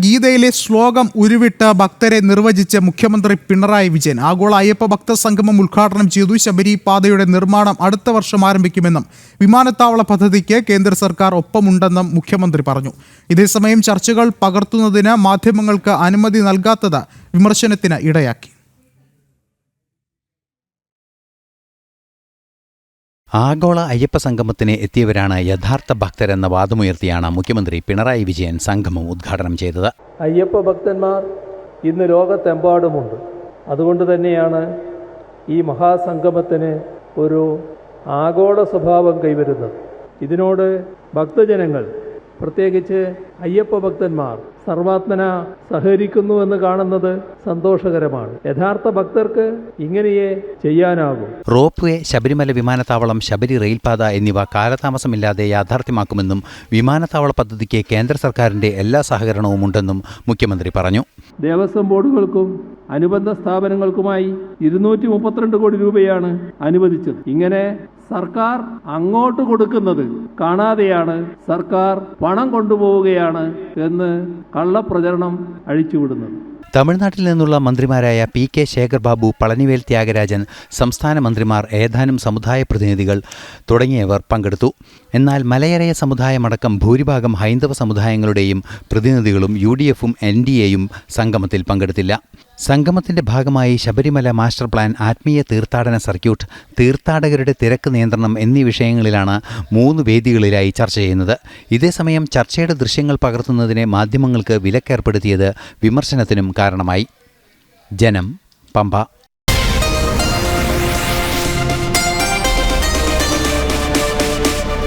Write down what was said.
ഗീതയിലെ ശ്ലോകം ഉരുവിട്ട് ഭക്തരെ നിർവചിച്ച് മുഖ്യമന്ത്രി പിണറായി വിജയൻ. ആഗോള അയ്യപ്പ ഭക്ത സംഗമം ഉദ്ഘാടനം ചെയ്തു. ശബരി പാതയുടെ നിർമ്മാണം അടുത്ത വർഷം ആരംഭിക്കുമെന്നും വിമാനത്താവള പദ്ധതിക്ക് കേന്ദ്ര സർക്കാർ ഒപ്പമുണ്ടെന്നും മുഖ്യമന്ത്രി പറഞ്ഞു. ഇതേസമയം ചർച്ചകൾ പകർത്തുന്നതിന് മാധ്യമങ്ങൾക്ക് അനുമതി നൽകാത്തത് വിമർശനത്തിന് ഇടയാക്കി. ആഗോള അയ്യപ്പ സംഗമത്തിന് എത്തിയവരാണ് യഥാർത്ഥ ഭക്തരെന്ന വാദമുയർത്തിയാണ് മുഖ്യമന്ത്രി പിണറായി വിജയൻ സംഗമം ഉദ്ഘാടനം ചെയ്തത്. അയ്യപ്പ ഭക്തന്മാർ ഇന്ന് ലോകത്തെമ്പാടുമുണ്ട്. അതുകൊണ്ട് തന്നെയാണ് ഈ മഹാസംഗമത്തിന് ഒരു ആഗോള സ്വഭാവം കൈവരുന്നത്. ഇതിനോട് ഭക്തജനങ്ങൾ, പ്രത്യേകിച്ച് അയ്യപ്പ ഭക്തന്മാർ സർവാത്മന സഹകരിക്കുന്നുവെന്ന് കാണുന്നത് സന്തോഷകരമാണ്. യഥാർത്ഥ ഭക്തർക്ക് ഇങ്ങനെയേ ചെയ്യാനാകും. റോപ്പ് വേ, ശബരിമല വിമാനത്താവളം, ശബരി റെയിൽപാത എന്നിവ കാലതാമസമില്ലാതെ യാഥാർത്ഥ്യമാക്കുമെന്നും വിമാനത്താവള പദ്ധതിക്ക് കേന്ദ്ര സർക്കാരിന്റെ എല്ലാ സഹകരണവും ഉണ്ടെന്നും മുഖ്യമന്ത്രി പറഞ്ഞു. ദേവസ്വം ബോർഡുകൾക്കും അനുബന്ധ സ്ഥാപനങ്ങൾക്കുമായി 232 കോടി രൂപയാണ് അനുവദിച്ചത്. ഇങ്ങനെ സർക്കാർ അങ്ങോട്ട് കൊടുക്കുന്നത് കാണാതെയാണ് സർക്കാർ പണം കൊണ്ടുപോവുകയാണ് എന്ന് കള്ളപ്രചരണം അഴിച്ചുവിടുന്നത്. തമിഴ്നാട്ടിൽ നിന്നുള്ള മന്ത്രിമാരായ പി.കെ. ശേഖർ ബാബു, പളനിവേൽ ത്യാഗരാജൻ, സംസ്ഥാന മന്ത്രിമാർ, ഏതാനും സമുദായ പ്രതിനിധികൾ തുടങ്ങിയവർ പങ്കെടുത്തു. എന്നാൽ മലയരയ സമുദായമടക്കം ഭൂരിഭാഗം ഹൈന്ദവ സമുദായങ്ങളുടെയും പ്രതിനിധികളും UDFും NDAയും സംഗമത്തിൽ പങ്കെടുത്തില്ല. സംഗമത്തിന്റെ ഭാഗമായി ശബരിമല മാസ്റ്റർ പ്ലാൻ, ആത്മീയ തീർത്ഥാടന സർക്യൂട്ട്, തീർത്ഥാടകരുടെ തിരക്ക് നിയന്ത്രണം എന്നീ വിഷയങ്ങളിലാണ് 3 വേദികളിലായി ചർച്ച ചെയ്യുന്നത്. ഇതേസമയം ചർച്ചയുടെ ദൃശ്യങ്ങൾ പകർത്തുന്നതിന് മാധ്യമങ്ങൾക്ക് വിലക്കേർപ്പെടുത്തിയത് വിമർശനത്തിനും കാരണമായി. ജനം, പമ്പ.